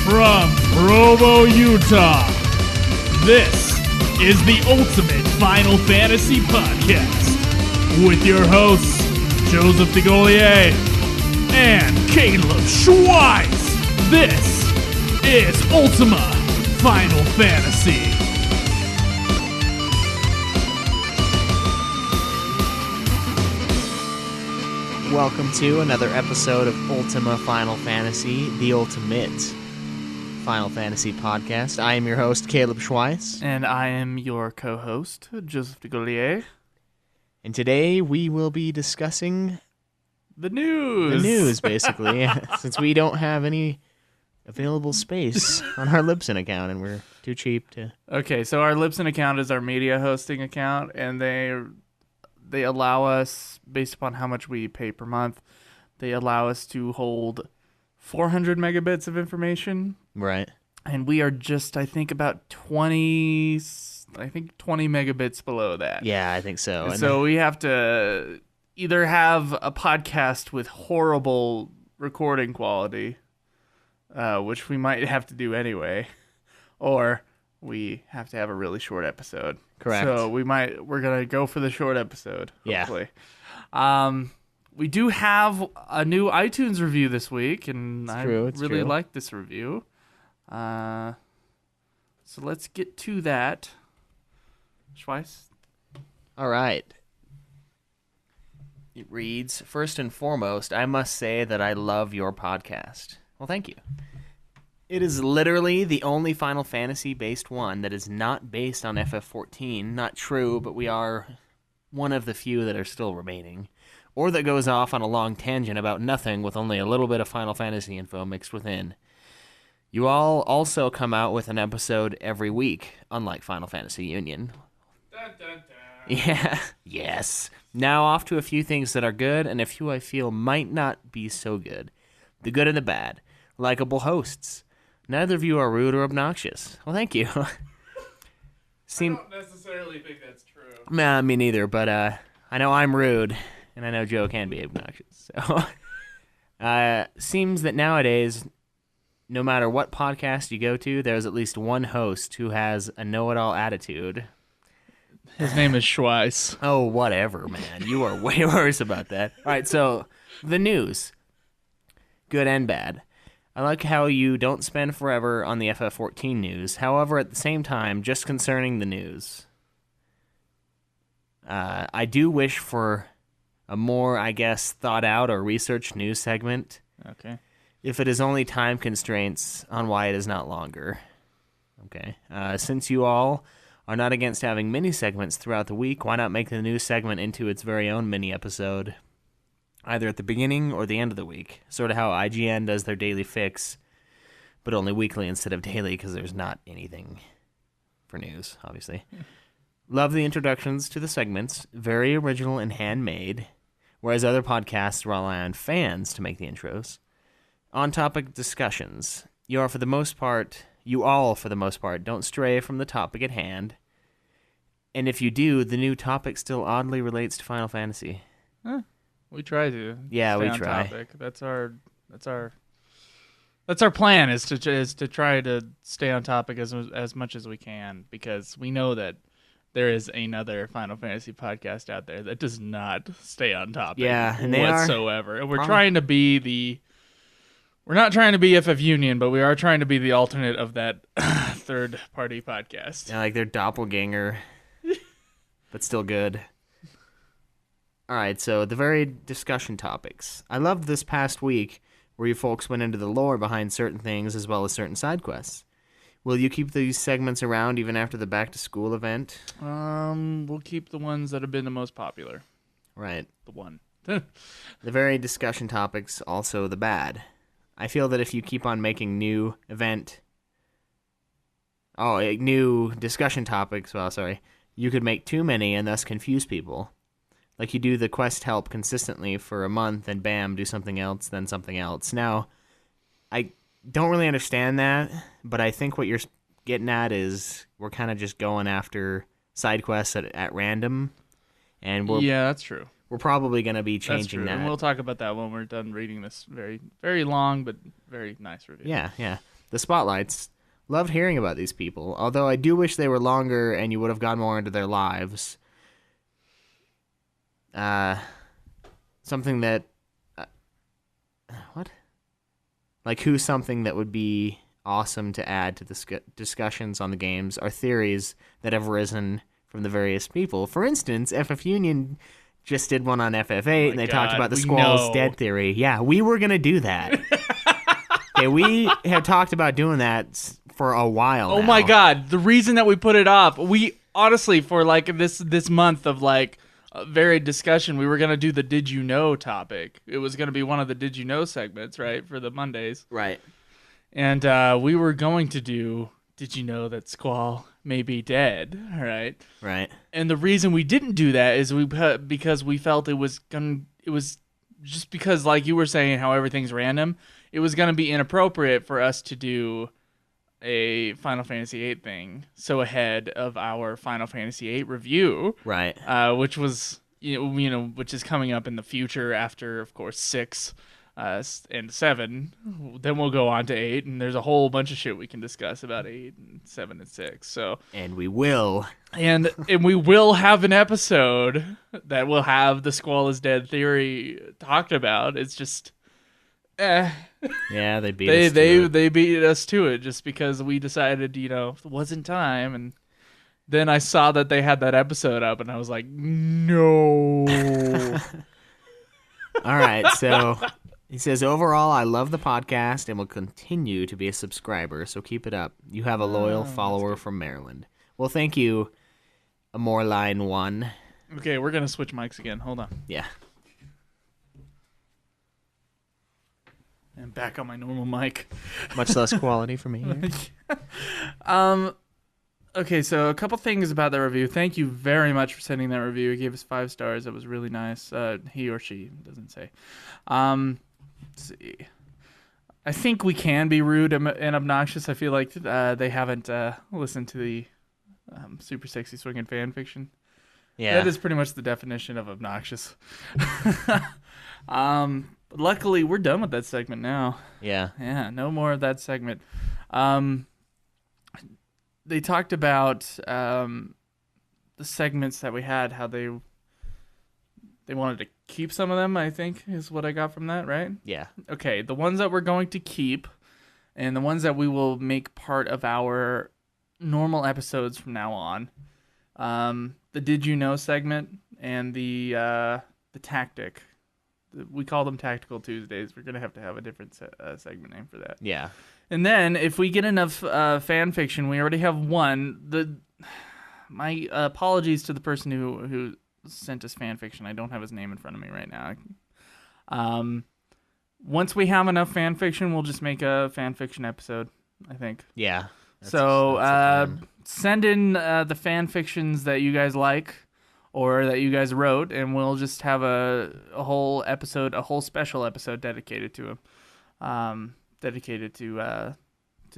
From Provo, Utah, this is the Ultimate Final Fantasy Podcast with your hosts, Joseph DeGolier and Kaleb Schweiss. This is Ultima Final Fantasy. Welcome to another episode of Ultima Final Fantasy, the Ultimate Final Fantasy Podcast. I am your host, Kaleb Schweiss. And I am your co-host, Joseph DeGolier. And today we will be discussing the news. The news, basically, since we don't have any available space on our Libsyn account and we're too cheap to... Okay, so our Libsyn account is our media hosting account, and they allow us, based upon how much we pay per month, they allow us to hold 400 megabits of information. Right. And we are just, I think, about 20 megabits below that. Yeah, I think so. So we have to either have a podcast with horrible recording quality, which we might have to do anyway, or we have to have a really short episode. Correct. So we're gonna go for the short episode. Hopefully. Yeah. We do have a new iTunes review this week, and I really like this review. So let's get to that. Schweiss. All right. It reads, first and foremost, I must say that I love your podcast. Well, thank you. It is literally the only Final Fantasy-based one that is not based on FF14. Not true, but we are one of the few that are still remaining. Or that goes off on a long tangent about nothing with only a little bit of Final Fantasy info mixed within. You all also come out with an episode every week, unlike Final Fantasy Union. Dun, dun, dun. Yeah, yes. Now off to a few things that are good and a few I feel might not be so good. The good and the bad. Likeable hosts. Neither of you are rude or obnoxious. Well, thank you. I don't necessarily think that's true. Nah, me neither, but I know I'm rude, and I know Joe can be obnoxious. So, seems that nowadays, no matter what podcast you go to, there's at least one host who has a know-it-all attitude. His name is Schweiss. Oh, whatever, man. You are way worse about that. All right, so, the news. Good and bad. I like how you don't spend forever on the FF14 news. However, at the same time, just concerning the news, I do wish for a more, I guess, thought-out or researched news segment. Okay. If it is only time constraints on why it is not longer. Okay. Since you all are not against having mini-segments throughout the week, why not make the news segment into its very own mini-episode? Either at the beginning or the end of the week. Sort of how IGN does their daily fix, but only weekly instead of daily because there's not anything for news, obviously. Love the introductions to the segments. Very original and handmade, whereas other podcasts rely on fans to make the intros. On-topic discussions. You all, for the most part, don't stray from the topic at hand. And if you do, the new topic still oddly relates to Final Fantasy. Huh. We try to. Yeah, stay we on try. Topic. That's our plan is to try to stay on topic as much as we can, because we know that there is another Final Fantasy podcast out there that does not stay on topic. Yeah, and they whatsoever. And we're trying to be we're not trying to be FF Union, but we are trying to be the alternate of that third party podcast. Yeah, like their doppelganger, but still good. All right, so the very discussion topics. I loved this past week where you folks went into the lore behind certain things as well as certain side quests. Will you keep these segments around even after the back-to-school event? We'll keep the ones that have been the most popular. Right. The one. The very discussion topics, also the bad. I feel that if you keep on making new discussion topics, you could make too many and thus confuse people. Like you do the quest help consistently for a month and bam, do something else, then something else. Now, I don't really understand that, but I think what you're getting at is we're kind of just going after side quests at random. And yeah, that's true. we're probably going to be That's changing true. that. And we'll talk about that when we're done reading this very, very long but very nice review. Yeah. The spotlights. Loved hearing about these people, although I do wish they were longer and you would have gone more into their lives. Something that... what? Like, who's something that would be awesome to add to the discussions on the games are theories that have risen from the various people. For instance, FF Union just did one on FF8, and they talked about the Squall's dead theory. Yeah, we were going to do that. Okay, we have talked about doing that for a while Oh now. my god, the reason that we put it off, we honestly, for like this month of like varied discussion, we were going to do the Did You Know topic. It was going to be one of the Did You Know segments, right, for the Mondays. Right. And we were going to do, did you know that Squall may be dead? All right. Right. And the reason we didn't do that is because we felt it was just because, like you were saying, how everything's random, it was going to be inappropriate for us to do a Final Fantasy VIII thing so ahead of our Final Fantasy VIII review. Right. Which was, which is coming up in the future after, of course, 6. And 7, then we'll go on to 8, and there's a whole bunch of shit we can discuss about 8 and 7 and 6. So, And we will. and we will have an episode that will have the Squall is dead theory talked about. It's just, Yeah, they beat us to it. they beat us to it just because we decided, it wasn't time, and then I saw that they had that episode up, and I was like, no. All right, so he says, overall, I love the podcast and will continue to be a subscriber, so keep it up. You have a loyal follower from Maryland. Well, thank you, Amorline1. Okay, we're going to switch mics again. Hold on. Yeah. And back on my normal mic. Much less quality for me here. Okay, so a couple things about that review. Thank you very much for sending that review. He gave us 5 stars. That was really nice. He or she doesn't say. Let's see. I think we can be rude and obnoxious. I feel like they haven't listened to the Super Sexy Swingin' fan fiction. Yeah. That is pretty much the definition of obnoxious. Luckily, we're done with that segment now. Yeah. Yeah, no more of that segment. They talked about the segments that we had, how they wanted to keep some of them, I think, is what I got from that, right? Yeah. Okay, the ones that we're going to keep and the ones that we will make part of our normal episodes from now on, the Did You Know segment and the tactic. We call them Tactical Tuesdays. We're going to have a different segment name for that. Yeah. And then, if we get enough fan fiction, we already have one. My apologies to the person who sent us fan fiction. I don't have his name in front of me right now. Once we have enough fan fiction, we'll just make a fan fiction episode, I think. Yeah. That's send in the fan fictions that you guys like or that you guys wrote, and we'll just have a whole episode, a whole special episode dedicated to them. Dedicated to the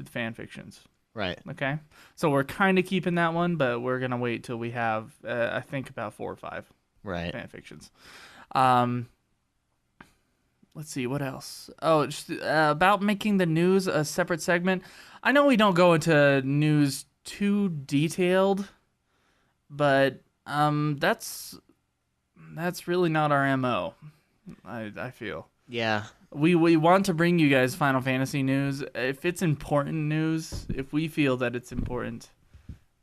fan fictions. Right. Okay? So we're kind of keeping that one, but we're going to wait till we have, I think, about 4 or 5 Right. fan fictions. Let's see, what else? Oh, just, about making the news a separate segment. I know we don't go into news too detailed, but that's really not our MO, I feel. Yeah. We want to bring you guys Final Fantasy news. If it's important news, if we feel that it's important,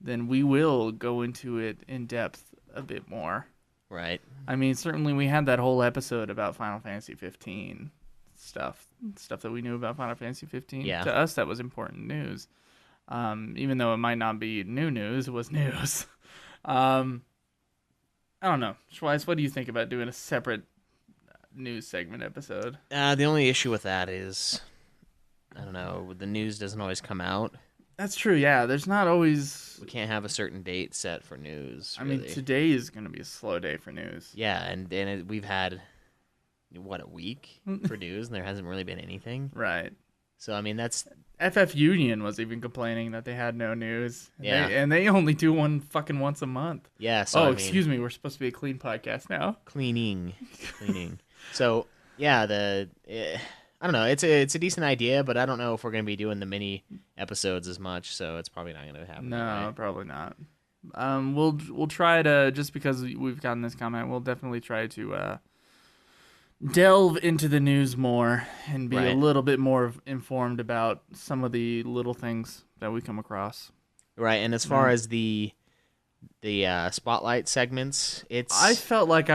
then we will go into it in depth a bit more. Right. I mean, certainly we had that whole episode about Final Fantasy XV stuff that we knew about Final Fantasy XV. Yeah. To us, that was important news. Even though it might not be new news, it was news. I don't know. Schweiss, what do you think about doing a separate news segment episode? The only issue with that is, I don't know, the news doesn't always come out. That's true, yeah. There's not always... We can't have a certain date set for news, I really. mean, today is going to be a slow day for news. Yeah, and we've had, a week for news, and there hasn't really been anything. Right. So, I mean, FF Union was even complaining that they had no news. Yeah. And they only do one fucking once a month. Yeah. So excuse me. We're supposed to be a clean podcast now. Cleaning. So yeah, I don't know. It's a decent idea, but I don't know if we're gonna be doing the mini episodes as much. So it's probably not gonna happen. No, probably not. We'll try to, just because we've gotten this comment, we'll definitely try to delve into the news more and be a little bit more informed about some of the little things that we come across. Right, and as far as the spotlight segments, I felt like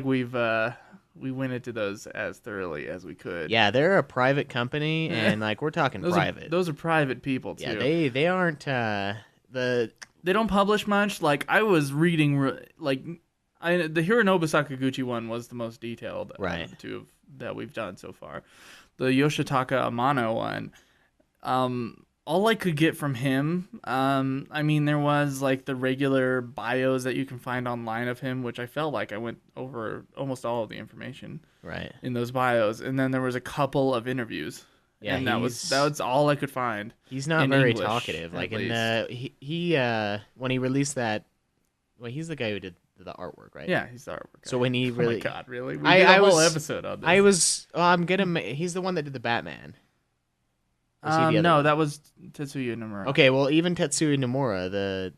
we went into those as thoroughly as we could. Yeah, they're a private company, and like we're talking private. Those are private people too. Yeah, they aren't They don't publish much. Like I was reading, the Hironobu Sakaguchi one was the most detailed that we've done so far. The Yoshitaka Amano one, all I could get from him, I mean, there was like the regular bios that you can find online of him, which I felt like I went over almost all of the information in those bios, and then there was a couple of interviews. Yeah, and that was all I could find. He's not very English, talkative. Like he when he released that, well, he's the guy who did the artwork, right? Yeah, he's the artwork guy. So when he really, oh my God, really? We did a whole episode on this. He's the one that did the Batman. No, that was Tetsuya Nomura. Okay, well, even Tetsuya Nomura, the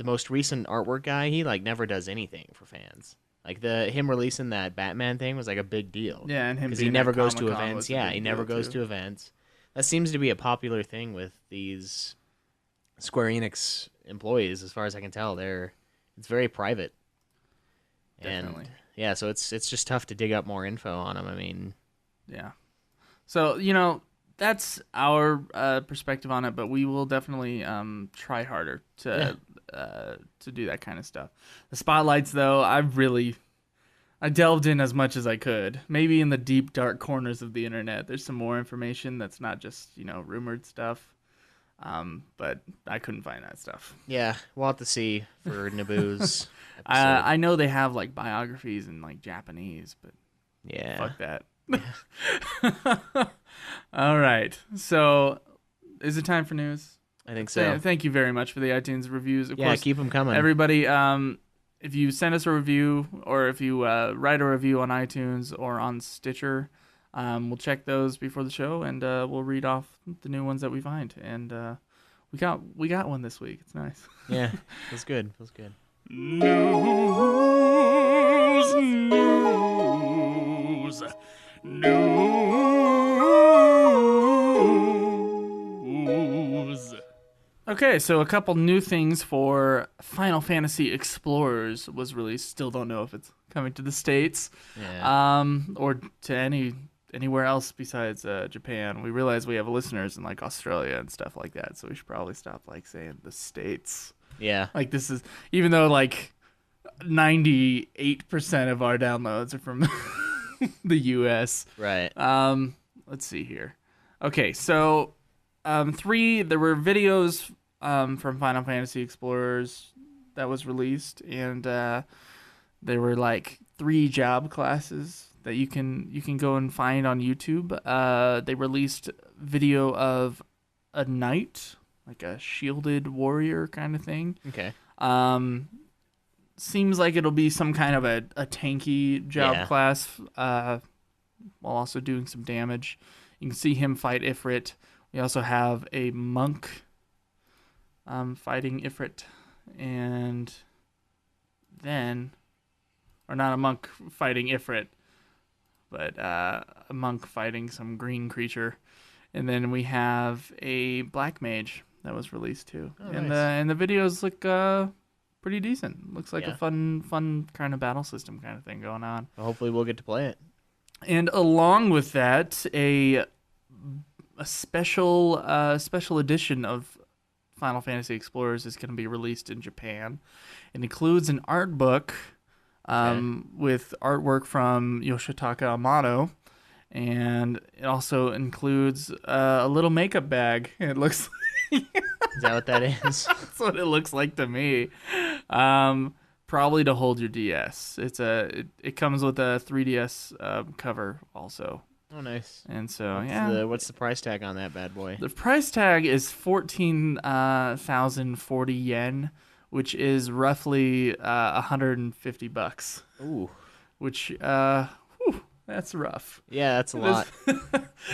most recent artwork guy, he like never does anything for fans. Like him releasing that Batman thing was like a big deal. Yeah, and him because he never goes to events. Yeah, he never goes to events. That seems to be a popular thing with these Square Enix employees, as far as I can tell. It's very private. Definitely. And yeah, so it's just tough to dig up more info on them. I mean, yeah. So that's our perspective on it, but we will definitely try harder to do that kind of stuff. The spotlights, though, I delved in as much as I could. Maybe in the deep, dark corners of the internet, there's some more information that's not just rumored stuff. But I couldn't find that stuff. Yeah, we'll have to see for Naboo's episode. I know they have like biographies in like Japanese, but yeah, fuck that. Yeah. All right. So, is it time for news? I think so. Thank you very much for the iTunes reviews. Of course, keep them coming. Everybody, if you send us a review or if you write a review on iTunes or on Stitcher, we'll check those before the show and we'll read off the new ones that we find. And we got one this week. It's nice. Yeah, feels good. News. Okay, so a couple new things for Final Fantasy Explorers was released. Still don't know if it's coming to the States, or to anywhere else besides Japan. We realize we have listeners in like Australia and stuff like that, so we should probably stop like saying the States. Yeah, like this is, even though like 98% of our downloads are from the U.S. Right. Let's see here. Okay, so there were videos from Final Fantasy Explorers that was released, and there were like 3 job classes that you can go and find on YouTube. They released video of a knight, like a shielded warrior kind of thing. Okay. Seems like it'll be some kind of a tanky job class, while also doing some damage. You can see him fight Ifrit. We also have a monk fighting Ifrit, and then, or not a monk fighting Ifrit, but a monk fighting some green creature. And then we have a black mage that was released too. Oh, and nice. the videos look pretty decent. Looks like a fun kind of battle system kind of thing going on. Well, hopefully we'll get to play it. And along with that, a special edition of Final Fantasy Explorers is going to be released in Japan. It includes an art book with artwork from Yoshitaka Amano, and it also includes a little makeup bag. It looks Is that what that is? That's what it looks like to me. Probably to hold your DS. It comes with a 3DS cover also. Oh, nice. And so, What's the price tag on that bad boy? The price tag is 14,040 yen, which is roughly $150. Ooh. Which, that's rough. Yeah, that's a lot.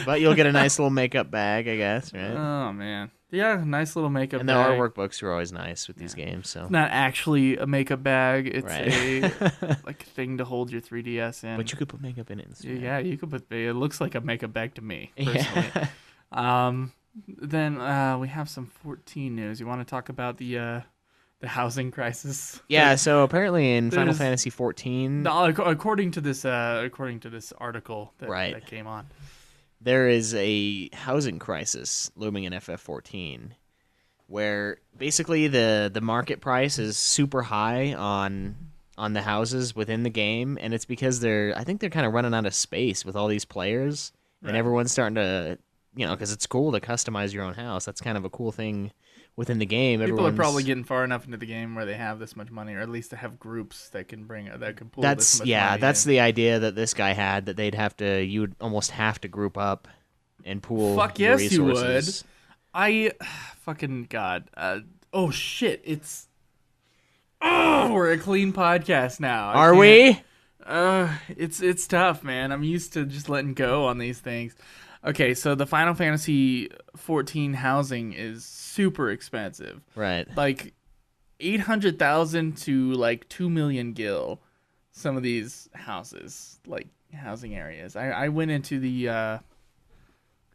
But you'll get a nice little makeup bag, I guess, right? Oh, man. Yeah, nice little makeup And the bag. artwork books are always nice with these games. So It's not actually a makeup bag. It's Right. a like thing to hold your 3DS in. But you could put makeup in it instead. Yeah, you could put. It looks like a makeup bag to me, personally. Yeah. Then we have some 14 news. You want to talk about the housing crisis? Yeah, so apparently in Final there's- Fantasy XIV, No, according to this article that came on. there is a housing crisis looming in FF14, where basically the market price is super high on the houses within the game, and it's because I think they're kind of running out of space with all these players, and everyone's starting to, because it's cool to customize your own house. That's kind of a cool thing within the game. People are probably getting far enough into the game where they have this much money, or at least to have groups that can pull this much money that's in. the idea that this guy had, that you would almost have to group up and pool Fuck the yes, you would. resources. Fucking God. Oh shit! We're a clean podcast now. Are we? It's tough, man. I'm used to just letting go on these things. Okay, so the Final Fantasy XIV housing is super expensive. Right. Like 800,000 to like 2 million gil. Some of these houses, like housing areas. I went into the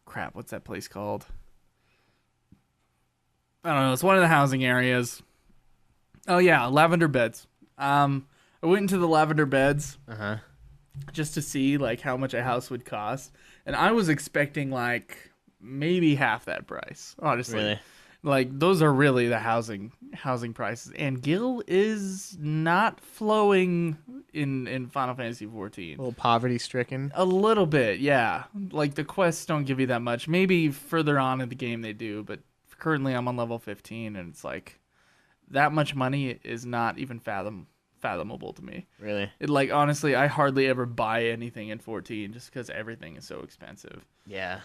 crap. What's that place called? I don't know. It's one of the housing areas. Oh yeah, lavender beds. I went into the lavender beds just to see like how much a house would cost, and I was expecting like maybe half that price. Honestly, Really? like those are really the housing prices, and gil is not flowing in Final Fantasy XIV. A little poverty stricken. A little bit, yeah. Like the quests don't give you that much. Maybe further on in the game they do, but currently I'm on level 15, and it's like that much money is not even fathomable to me. Really? It like honestly, I hardly ever buy anything in 14 just because everything is so expensive. Yeah.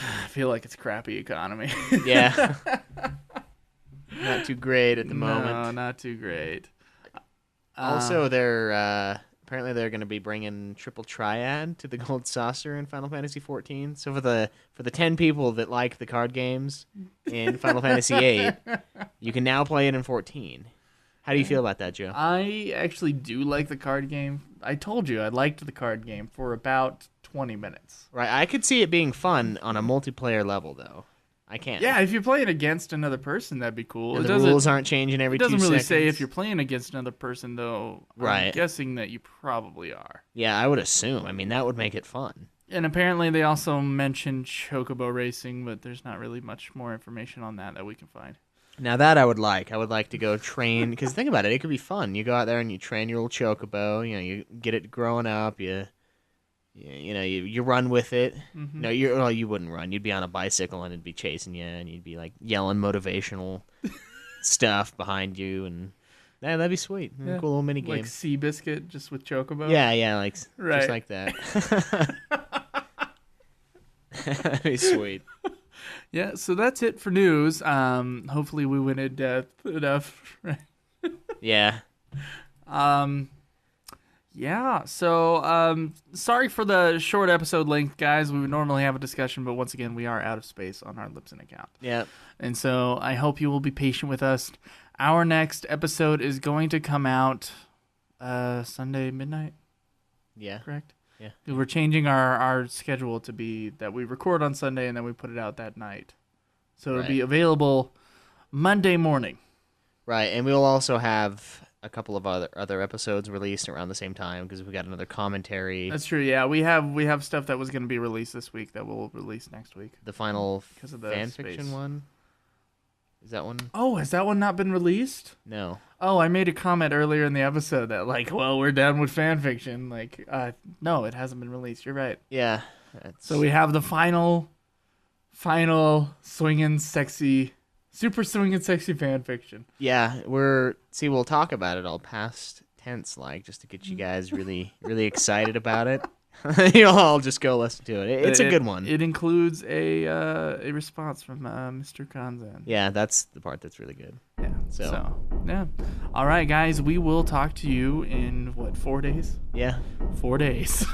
I feel like it's crappy economy. Yeah. Not too great at the moment. No, not too great. Also, apparently they're going to be bringing Triple Triad to the Gold Saucer in Final Fantasy XIV. So for the 10 people that like the card games in Final Fantasy VIII, you can now play it in 14. How do you feel about that, Joe? I actually do like the card game. I told you I liked the card game for about 20 minutes. Right, I could see it being fun on a multiplayer level, though. I can't. Yeah, if you're playing against another person, that'd be cool. And the rules aren't changing every 2 seconds. It doesn't really say if you're playing against another person, though. Right. I'm guessing that you probably are. Yeah, I would assume. I mean, that would make it fun. And apparently they also mentioned chocobo racing, but there's not really much more information on that we can find. Now that I would like. I would like to go train, because think about it, it could be fun. You go out there and you train your little chocobo. You get it growing up. You run with it. Mm-hmm. No, you wouldn't run. You'd be on a bicycle and it'd be chasing you, and you'd be like yelling motivational stuff behind you, and that'd be sweet. Yeah. Cool little mini game. Like Seabiscuit, just with chocobo. Yeah, like Right. just like that. That'd be sweet. Yeah. So that's it for news. Hopefully we went in depth enough. Right. Yeah. Yeah, so sorry for the short episode length, guys. We would normally have a discussion, but once again, we are out of space on our Lipson account. Yeah. And so I hope you will be patient with us. Our next episode is going to come out Sunday midnight, Yeah. correct? Yeah. We're changing our schedule to be that we record on Sunday and then we put it out that night. So it'll be available Monday morning. Right, and we'll also have a couple of other episodes released around the same time because we got another commentary. That's true. Yeah, we have stuff that was going to be released this week that we'll release next week. The final Because of the fan space. fiction one. Is that one? Oh, has that one not been released? No. Oh, I made a comment earlier in the episode that like, well, we're done with fan fiction. Like, no, it hasn't been released. You're right. Yeah. So we have the final swinging sexy, super swinging sexy fan fiction. Yeah, we'll talk about it all past tense, like just to get you guys really, really excited about it. You'll all just go listen to it. It's a good one. It includes a response from Mr. Kanzan. Yeah, that's the part that's really good. Yeah. So yeah. All right, guys. We will talk to you in 4 days? yeah. 4 days.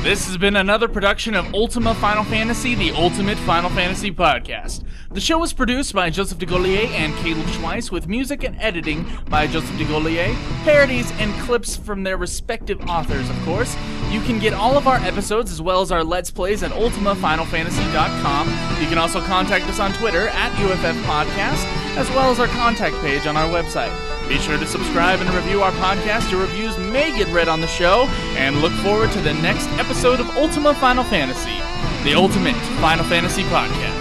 This has been another production of Ultima Final Fantasy, the Ultimate Final Fantasy Podcast. The show was produced by Joseph DeGollier and Kaleb Schweiss, with music and editing by Joseph DeGollier, parodies and clips from their respective authors, of course. You can get all of our episodes as well as our Let's Plays at ultimafinalfantasy.com. You can also contact us on Twitter at UFF Podcast, as well as our contact page on our website. Be sure to subscribe and review our podcast. Your reviews may get read on the show, and look forward to the next episode of Ultima Final Fantasy, the Ultimate Final Fantasy Podcast.